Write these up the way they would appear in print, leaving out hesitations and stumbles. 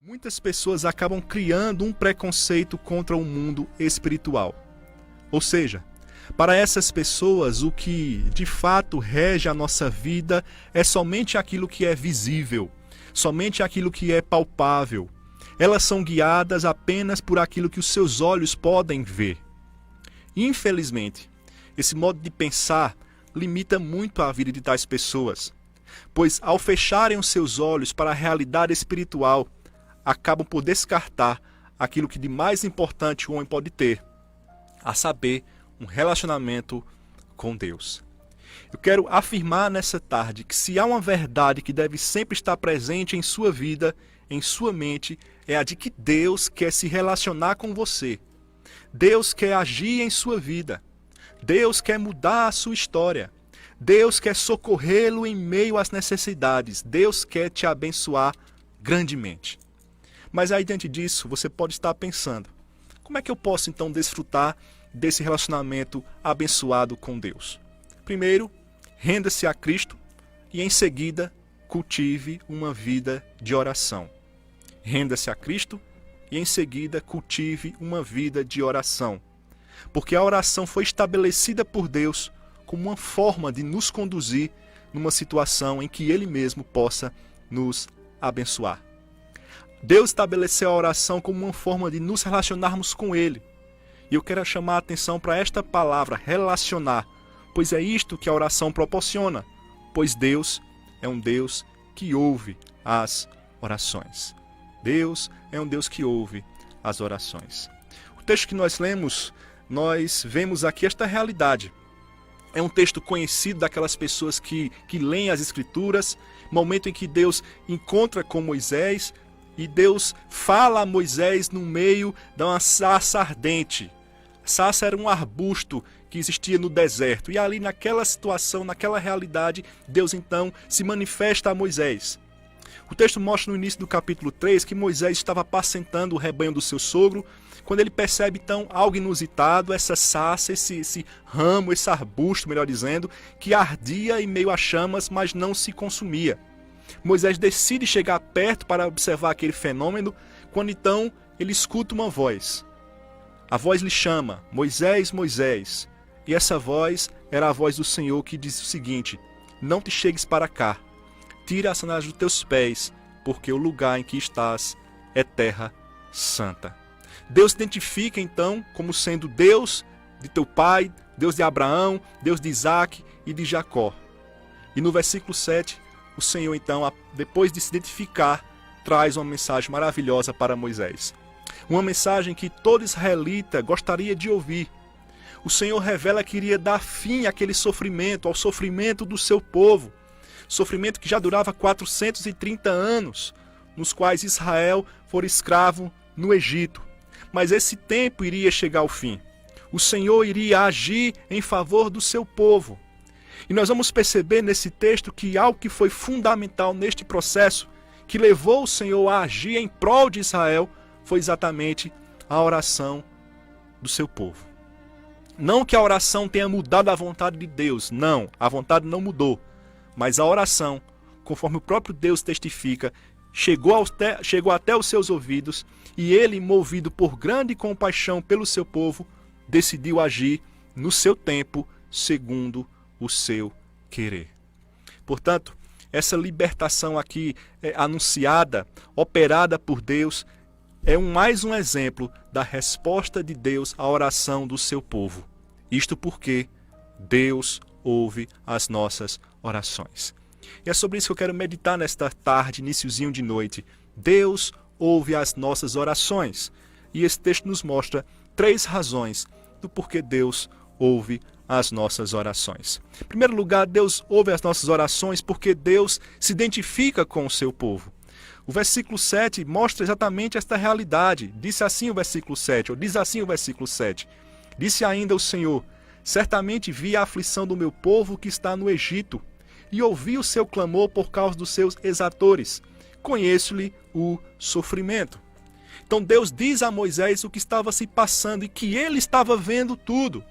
Muitas pessoas acabam criando um preconceito contra o mundo espiritual. Ou seja, para essas pessoas, o que de fato rege a nossa vida é somente aquilo que é visível, somente aquilo que é palpável. Elas são guiadas apenas por aquilo que os seus olhos podem ver. Infelizmente, esse modo de pensar limita muito a vida de tais pessoas, pois ao fecharem os seus olhos para a realidade espiritual, acabam por descartar aquilo que de mais importante o homem pode ter, a saber, um relacionamento com Deus. Eu quero afirmar nessa tarde que se há uma verdade que deve sempre estar presente em sua vida, em sua mente, é a de que Deus quer se relacionar com você. Deus quer agir em sua vida. Deus quer mudar a sua história. Deus quer socorrê-lo em meio às necessidades. Deus quer te abençoar grandemente. Mas aí, diante disso, você pode estar pensando, como é que eu posso então desfrutar desse relacionamento abençoado com Deus? Primeiro, renda-se a Cristo e em seguida, cultive uma vida de oração. Renda-se a Cristo e em seguida, cultive uma vida de oração. Porque a oração foi estabelecida por Deus como uma forma de nos conduzir numa situação em que Ele mesmo possa nos abençoar. Deus estabeleceu a oração como uma forma de nos relacionarmos com Ele. E eu quero chamar a atenção para esta palavra, relacionar, pois é isto que a oração proporciona, pois Deus é um Deus que ouve as orações. Deus é um Deus que ouve as orações. O texto que nós lemos, nós vemos aqui esta realidade. É um texto conhecido daquelas pessoas que leem as Escrituras, momento em que Deus encontra com Moisés, e Deus fala a Moisés no meio de uma sarça ardente. A sarça era um arbusto que existia no deserto. E ali naquela situação, naquela realidade, Deus então se manifesta a Moisés. O texto mostra no início do capítulo 3 que Moisés estava apacentando o rebanho do seu sogro, quando ele percebe então algo inusitado, essa sarça, esse ramo, esse arbusto, melhor dizendo, que ardia em meio a chamas, mas não se consumia. Moisés decide chegar perto para observar aquele fenômeno, quando então ele escuta uma voz. A voz lhe chama, Moisés, Moisés. E essa voz era a voz do Senhor que diz o seguinte, não te chegues para cá, tira as sandálias dos teus pés, porque o lugar em que estás é terra santa. Deus se identifica então como sendo Deus de teu pai, Deus de Abraão, Deus de Isaac e de Jacó. E no versículo 7, o Senhor então, depois de se identificar, traz uma mensagem maravilhosa para Moisés. Uma mensagem que todo israelita gostaria de ouvir. O Senhor revela que iria dar fim àquele sofrimento, ao sofrimento do seu povo. Sofrimento que já durava 430 anos, nos quais Israel fora escravo no Egito. Mas esse tempo iria chegar ao fim. O Senhor iria agir em favor do seu povo. E nós vamos perceber nesse texto que algo que foi fundamental neste processo, que levou o Senhor a agir em prol de Israel, foi exatamente a oração do seu povo. Não que a oração tenha mudado a vontade de Deus, não, a vontade não mudou. Mas a oração, conforme o próprio Deus testifica, chegou até os seus ouvidos e ele, movido por grande compaixão pelo seu povo, decidiu agir no seu tempo, segundo o seu querer. Portanto, essa libertação aqui anunciada, operada por Deus, é mais um exemplo da resposta de Deus à oração do seu povo. Isto porque Deus ouve as nossas orações. E é sobre isso que eu quero meditar nesta tarde, iniciozinho de noite. Deus ouve as nossas orações. E esse texto nos mostra 3 razões do porquê Deus ouve as nossas orações. Em primeiro lugar, Deus ouve as nossas orações porque Deus se identifica com o seu povo. O versículo 7 mostra exatamente esta realidade. Diz assim o versículo 7. Disse ainda o Senhor, certamente vi a aflição do meu povo que está no Egito, e ouvi o seu clamor por causa dos seus exatores. Conheço-lhe o sofrimento. Então Deus diz a Moisés o que estava se passando e que ele estava vendo tudo.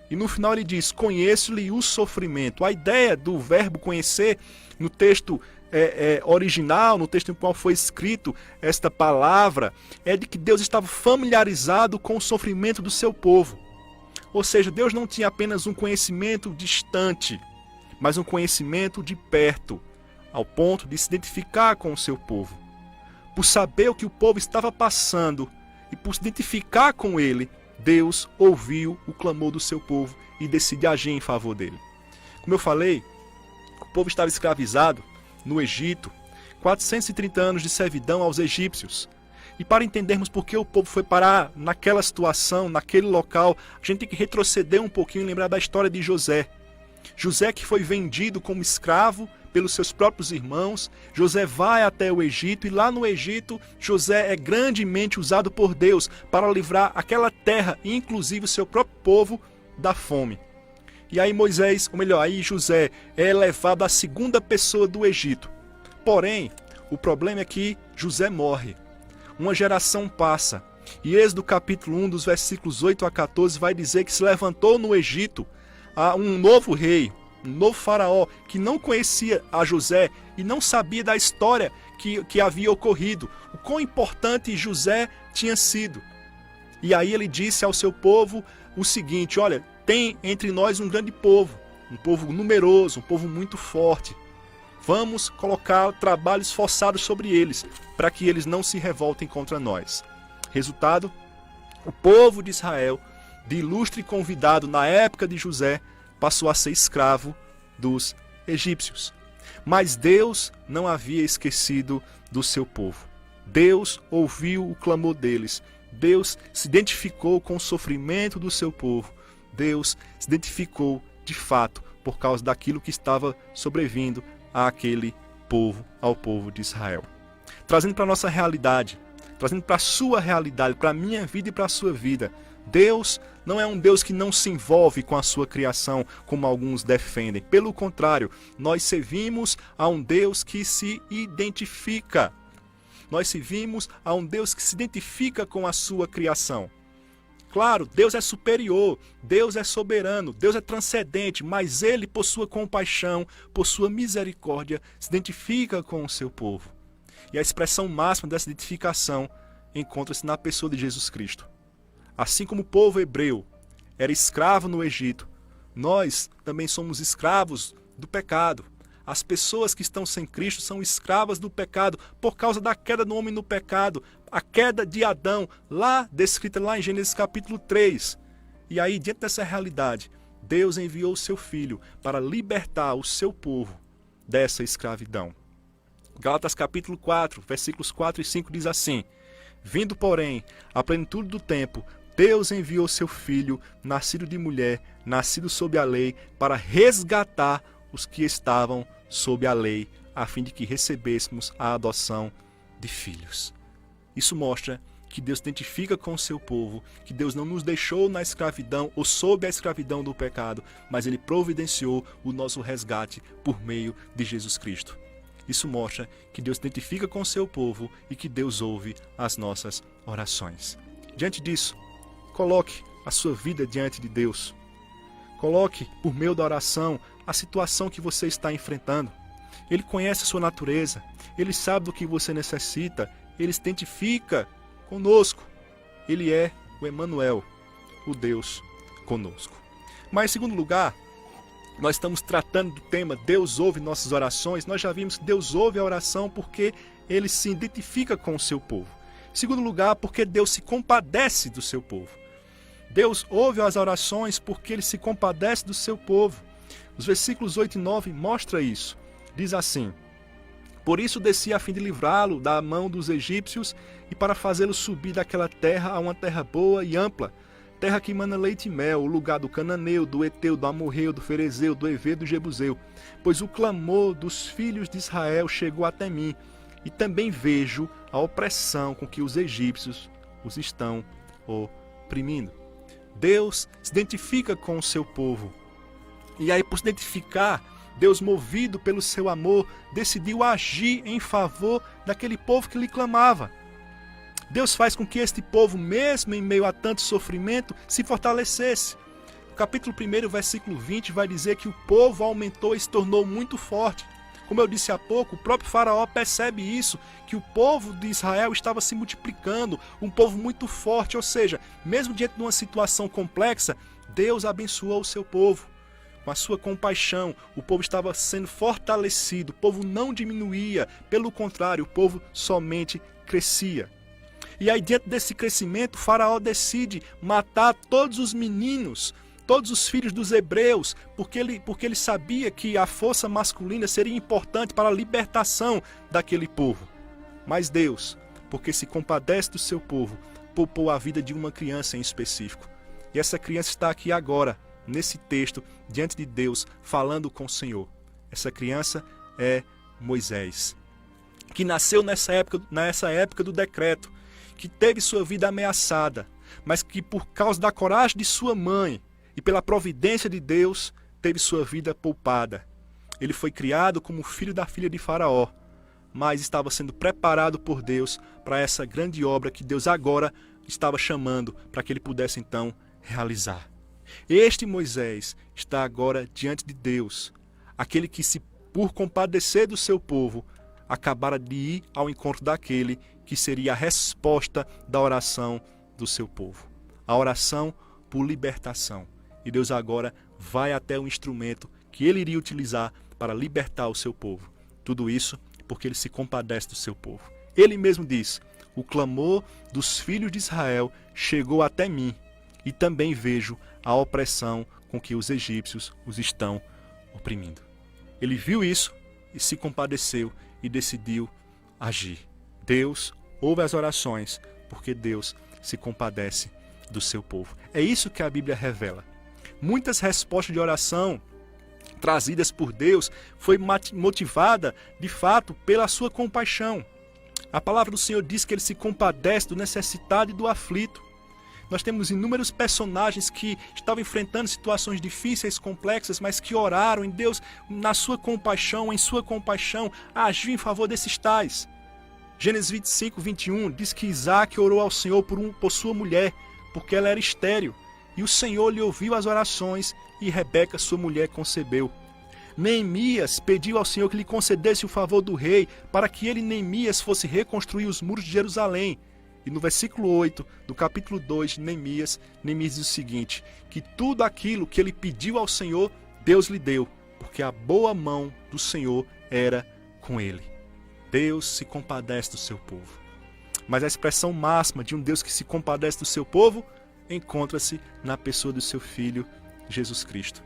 E no final ele diz, conheço-lhe o sofrimento. A ideia do verbo conhecer no texto original, no texto em qual foi escrito esta palavra, é de que Deus estava familiarizado com o sofrimento do seu povo. Ou seja, Deus não tinha apenas um conhecimento distante, mas um conhecimento de perto, ao ponto de se identificar com o seu povo. Por saber o que o povo estava passando e por se identificar com ele, Deus ouviu o clamor do seu povo e decide agir em favor dele. Como eu falei, o povo estava escravizado no Egito, 430 anos de servidão aos egípcios. E para entendermos por que o povo foi parar naquela situação, naquele local, a gente tem que retroceder um pouquinho e lembrar da história de José. José que foi vendido como escravo pelos seus próprios irmãos. José vai até o Egito e lá no Egito José é grandemente usado por Deus para livrar aquela terra e inclusive o seu próprio povo da fome. E aí aí José é elevado à segunda pessoa do Egito. Porém, o problema é que José morre. Uma geração passa. E Êxodo capítulo 1, dos versículos 8 a 14, vai dizer que se levantou no Egito um novo rei, um novo faraó, que não conhecia a José e não sabia da história que havia ocorrido, o quão importante José tinha sido. E aí ele disse ao seu povo o seguinte: olha, tem entre nós um grande povo, um povo numeroso, um povo muito forte. Vamos colocar trabalhos forçados sobre eles, para que eles não se revoltem contra nós. Resultado, o povo de Israel, de ilustre convidado na época de José, passou a ser escravo dos egípcios. Mas Deus não havia esquecido do seu povo. Deus ouviu o clamor deles. Deus se identificou com o sofrimento do seu povo. Deus se identificou de fato por causa daquilo que estava sobrevindo àquele povo, ao povo de Israel. Trazendo para a nossa realidade, trazendo para a sua realidade, para a minha vida e para a sua vida, Deus não é um Deus que não se envolve com a sua criação, como alguns defendem. Pelo contrário, nós servimos a um Deus que se identifica. Nós servimos a um Deus que se identifica com a sua criação. Claro, Deus é superior, Deus é soberano, Deus é transcendente, mas Ele, por sua compaixão, por sua misericórdia, se identifica com o seu povo. E a expressão máxima dessa identificação encontra-se na pessoa de Jesus Cristo. Assim como o povo hebreu era escravo no Egito, nós também somos escravos do pecado. As pessoas que estão sem Cristo são escravas do pecado por causa da queda do homem no pecado, a queda de Adão, descrita lá em Gênesis capítulo 3. E aí, diante dessa realidade, Deus enviou o seu Filho para libertar o seu povo dessa escravidão. Gálatas capítulo 4, versículos 4 e 5 diz assim: vindo, porém, a plenitude do tempo, Deus enviou seu Filho, nascido de mulher, nascido sob a lei, para resgatar os que estavam sob a lei, a fim de que recebêssemos a adoção de filhos. Isso mostra que Deus se identifica com o seu povo, que Deus não nos deixou na escravidão ou sob a escravidão do pecado, mas Ele providenciou o nosso resgate por meio de Jesus Cristo. Isso mostra que Deus se identifica com o seu povo e que Deus ouve as nossas orações. Diante disso, coloque a sua vida diante de Deus. Coloque, por meio da oração, a situação que você está enfrentando. Ele conhece a sua natureza, Ele sabe do que você necessita, Ele se identifica conosco. Ele é o Emanuel, o Deus conosco. Mas, em segundo lugar, nós estamos tratando do tema Deus ouve nossas orações. Nós já vimos que Deus ouve a oração porque Ele se identifica com o seu povo. Em segundo lugar, porque Deus se compadece do seu povo. Deus ouve as orações porque Ele se compadece do seu povo. Os versículos 8 e 9 mostram isso. Diz assim: por isso desci a fim de livrá-lo da mão dos egípcios e para fazê-lo subir daquela terra a uma terra boa e ampla, terra que mana leite e mel, o lugar do cananeu, do eteu, do amorreu, do ferezeu, do heveu e do jebuseu. Pois o clamor dos filhos de Israel chegou até mim, e também vejo a opressão com que os egípcios os estão oprimindo. Deus se identifica com o seu povo. E aí, por se identificar, Deus, movido pelo seu amor, decidiu agir em favor daquele povo que lhe clamava. Deus faz com que este povo, mesmo em meio a tanto sofrimento, se fortalecesse. O capítulo 1, versículo 20, vai dizer que o povo aumentou e se tornou muito forte. Como eu disse há pouco, o próprio faraó percebe isso, que o povo de Israel estava se multiplicando, um povo muito forte, ou seja, mesmo diante de uma situação complexa, Deus abençoou o seu povo. Com a sua compaixão, o povo estava sendo fortalecido, o povo não diminuía, pelo contrário, o povo somente crescia. E aí, diante desse crescimento, o faraó decide matar todos os meninos, todos os filhos dos hebreus, porque ele sabia que a força masculina seria importante para a libertação daquele povo. Mas Deus, porque se compadece do seu povo, poupou a vida de uma criança em específico. E essa criança está aqui agora, nesse texto, diante de Deus, falando com o Senhor. Essa criança é Moisés, que nasceu nessa época do decreto, que teve sua vida ameaçada, mas que por causa da coragem de sua mãe e pela providência de Deus, teve sua vida poupada. Ele foi criado como filho da filha de Faraó, mas estava sendo preparado por Deus para essa grande obra que Deus agora estava chamando para que ele pudesse então realizar. Este Moisés está agora diante de Deus, aquele que, se por compadecer do seu povo, acabara de ir ao encontro daquele que seria a resposta da oração do seu povo. A oração por libertação. E Deus agora vai até o instrumento que ele iria utilizar para libertar o seu povo. Tudo isso porque ele se compadece do seu povo. Ele mesmo diz: o clamor dos filhos de Israel chegou até mim, e também vejo a opressão com que os egípcios os estão oprimindo. Ele viu isso e se compadeceu e decidiu agir. Deus ouve as orações porque Deus se compadece do seu povo. É isso que a Bíblia revela. Muitas respostas de oração trazidas por Deus foi motivada, de fato, pela sua compaixão. A palavra do Senhor diz que ele se compadece do necessitado e do aflito. Nós temos inúmeros personagens que estavam enfrentando situações difíceis, complexas, mas que oraram em Deus, na sua compaixão, em sua compaixão, agiu em favor desses tais. Gênesis 25, 21 diz que Isaac orou ao Senhor por sua mulher, porque ela era estéril, e o Senhor lhe ouviu as orações, e Rebeca, sua mulher, concebeu. Neemias pediu ao Senhor que lhe concedesse o favor do rei, para que ele, Neemias, fosse reconstruir os muros de Jerusalém. E no versículo 8 do capítulo 2 de Neemias diz o seguinte: que tudo aquilo que ele pediu ao Senhor, Deus lhe deu, porque a boa mão do Senhor era com ele. Deus se compadece do seu povo. Mas a expressão máxima de um Deus que se compadece do seu povo encontra-se na pessoa do seu Filho, Jesus Cristo.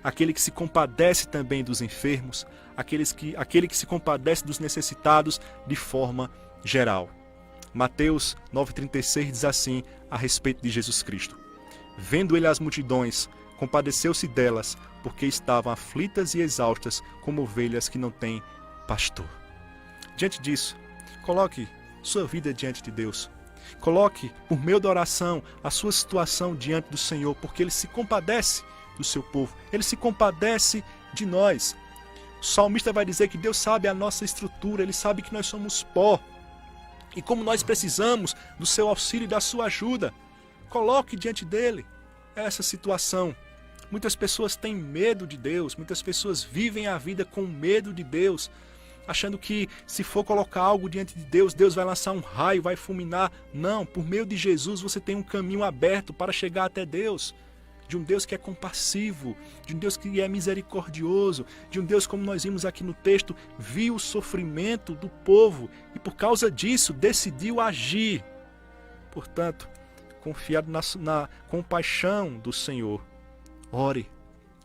Aquele que se compadece também dos enfermos, aquele que se compadece dos necessitados de forma geral. Mateus 9,36 diz assim a respeito de Jesus Cristo: vendo ele as multidões, compadeceu-se delas, porque estavam aflitas e exaustas, como ovelhas que não têm pastor. Diante disso, coloque sua vida diante de Deus. Coloque, por meio da oração, a sua situação diante do Senhor, porque Ele se compadece do seu povo. Ele se compadece de nós. O salmista vai dizer que Deus sabe a nossa estrutura, Ele sabe que nós somos pó. E como nós precisamos do seu auxílio e da sua ajuda, coloque diante dele essa situação. Muitas pessoas têm medo de Deus, muitas pessoas vivem a vida com medo de Deus, achando que se for colocar algo diante de Deus, Deus vai lançar um raio, vai fulminar. Não, por meio de Jesus você tem um caminho aberto para chegar até Deus. De um Deus que é compassivo, de um Deus que é misericordioso, de um Deus, como nós vimos aqui no texto, viu o sofrimento do povo e por causa disso decidiu agir. Portanto, confiado na compaixão do Senhor, ore,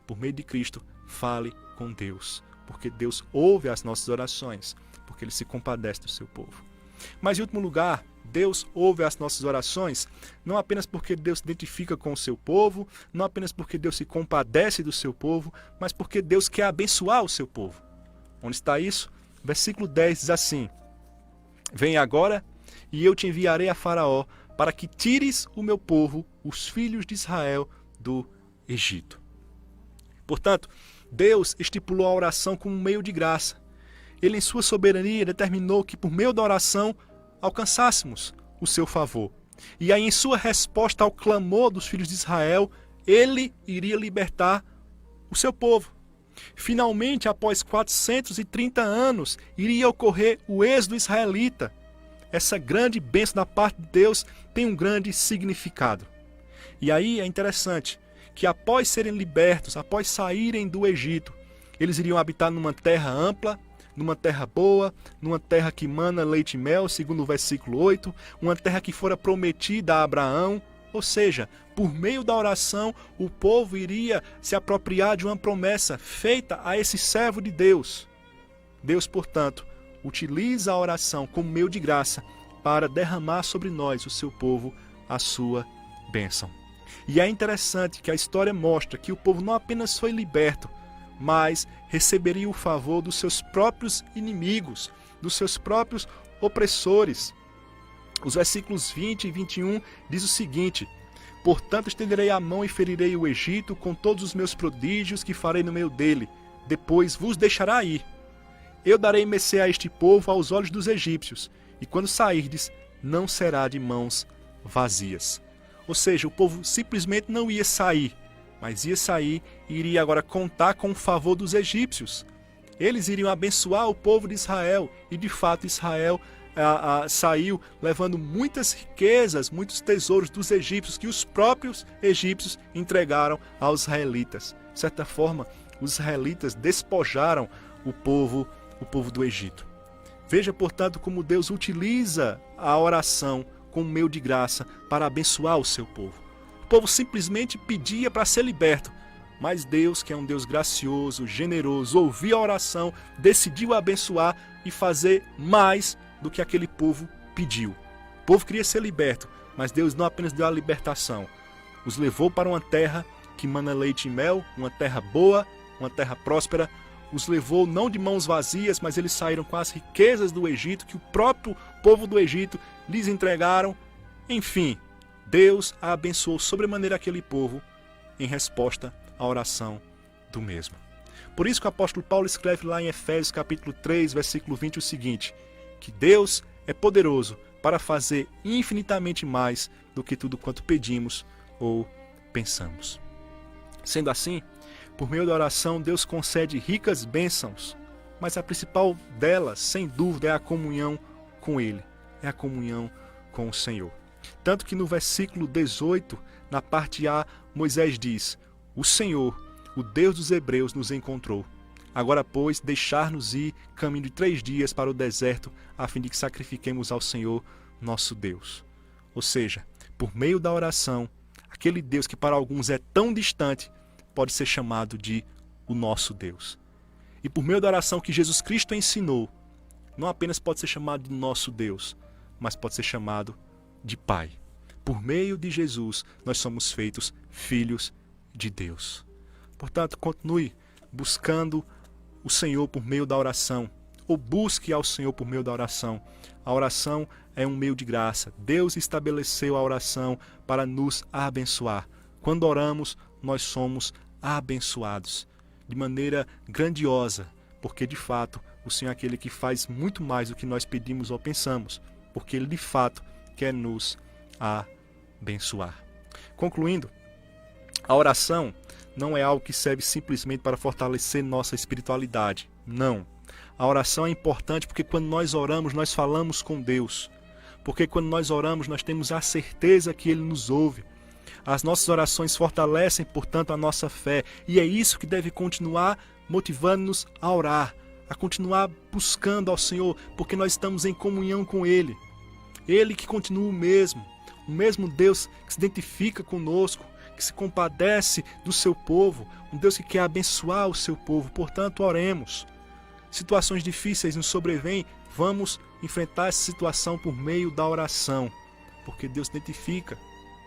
por meio de Cristo, fale com Deus, porque Deus ouve as nossas orações, porque Ele se compadece do seu povo. Mas em último lugar, Deus ouve as nossas orações, não apenas porque Deus se identifica com o seu povo, não apenas porque Deus se compadece do seu povo, mas porque Deus quer abençoar o seu povo. Onde está isso? Versículo 10 diz assim: vem agora, e eu te enviarei a Faraó, para que tires o meu povo, os filhos de Israel, do Egito. Portanto, Deus estipulou a oração como um meio de graça. Ele, em sua soberania, determinou que por meio da oração alcançássemos o seu favor. E aí, em sua resposta ao clamor dos filhos de Israel, ele iria libertar o seu povo. Finalmente, após 430 anos, iria ocorrer o êxodo israelita. Essa grande bênção da parte de Deus tem um grande significado. E aí é interessante que após serem libertos, após saírem do Egito, eles iriam habitar numa terra ampla, numa terra boa, numa terra que mana leite e mel, segundo o versículo 8, uma terra que fora prometida a Abraão. Ou seja, por meio da oração, o povo iria se apropriar de uma promessa feita a esse servo de Deus. Deus, portanto, utiliza a oração como meio de graça para derramar sobre nós, o seu povo, a sua bênção. E é interessante que a história mostra que o povo não apenas foi liberto, mas receberia o favor dos seus próprios inimigos, dos seus próprios opressores. Os versículos 20 e 21 diz o seguinte: portanto estenderei a mão e ferirei o Egito com todos os meus prodígios que farei no meio dele, depois vos deixará ir. Eu darei mercê a este povo aos olhos dos egípcios, e quando sairdes, não será de mãos vazias. Ou seja, o povo simplesmente não ia sair, mas ia sair e iria agora contar com o favor dos egípcios. Eles iriam abençoar o povo de Israel, e de fato Israel saiu levando muitas riquezas, muitos tesouros dos egípcios, que os próprios egípcios entregaram aos israelitas. De certa forma, os israelitas despojaram o povo do Egito. Veja, portanto, como Deus utiliza a oração como meio de graça para abençoar o seu povo. O povo simplesmente pedia para ser liberto, mas Deus, que é um Deus gracioso, generoso, ouviu a oração, decidiu abençoar e fazer mais do que aquele povo pediu. O povo queria ser liberto, mas Deus não apenas deu a libertação, os levou para uma terra que mana leite e mel, uma terra boa, uma terra próspera. Os levou não de mãos vazias, mas eles saíram com as riquezas do Egito, que o próprio povo do Egito lhes entregaram. Enfim, Deus abençoou sobremaneira aquele povo em resposta à oração do mesmo. Por isso que o apóstolo Paulo escreve lá em Efésios capítulo 3, versículo 20 o seguinte: que Deus é poderoso para fazer infinitamente mais do que tudo quanto pedimos ou pensamos. Sendo assim, por meio da oração, Deus concede ricas bênçãos, mas a principal delas, sem dúvida, é a comunhão com Ele, é a comunhão com o Senhor. Tanto que no versículo 18, na parte A, Moisés diz: o Senhor, o Deus dos Hebreus, nos encontrou. Agora, pois, deixar-nos ir caminho de 3 dias para o deserto, a fim de que sacrifiquemos ao Senhor, nosso Deus. Ou seja, por meio da oração, aquele Deus que para alguns é tão distante, pode ser chamado de o nosso Deus. E por meio da oração que Jesus Cristo ensinou, não apenas pode ser chamado de nosso Deus, mas pode ser chamado de Pai. Por meio de Jesus, nós somos feitos filhos de Deus. Portanto, continue buscando o Senhor por meio da oração, ou busque ao Senhor por meio da oração. A oração é um meio de graça. Deus estabeleceu a oração para nos abençoar. Quando oramos, nós somos abençoados de maneira grandiosa, porque de fato o Senhor é aquele que faz muito mais do que nós pedimos ou pensamos, porque Ele de fato quer nos abençoar. Concluindo, a oração não é algo que serve simplesmente para fortalecer nossa espiritualidade. Não. A oração é importante porque quando nós oramos, nós falamos com Deus. Porque quando nós oramos, nós temos a certeza que Ele nos ouve. As nossas orações fortalecem, portanto, a nossa fé. E é isso que deve continuar motivando-nos a orar, a continuar buscando ao Senhor, porque nós estamos em comunhão com Ele. Ele que continua o mesmo Deus que se identifica conosco, que se compadece do seu povo, um Deus que quer abençoar o seu povo. Portanto, oremos. Situações difíceis nos sobrevêm, vamos enfrentar essa situação por meio da oração, porque Deus se identifica,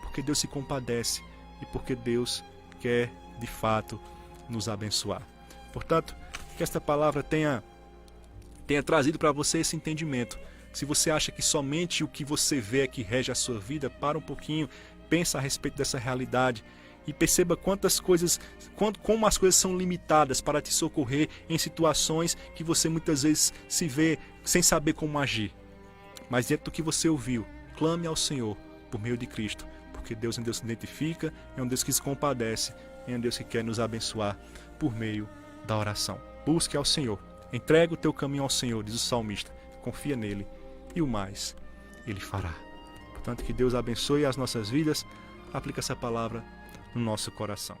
porque Deus se compadece e porque Deus quer, de fato, nos abençoar. Portanto, que esta palavra tenha trazido para você esse entendimento. Se você acha que somente o que você vê é que rege a sua vida, para um pouquinho, pensa a respeito dessa realidade e perceba como as coisas são limitadas para te socorrer em situações que você muitas vezes se vê sem saber como agir. Mas dentro do que você ouviu, clame ao Senhor por meio de Cristo, porque Deus é um Deus que se identifica, é um Deus que se compadece, é um Deus que quer nos abençoar por meio da oração. Busque ao Senhor. Entrega o teu caminho ao Senhor, diz o salmista. Confia nele e o mais ele fará. Portanto, que Deus abençoe as nossas vidas. Aplique essa palavra no nosso coração.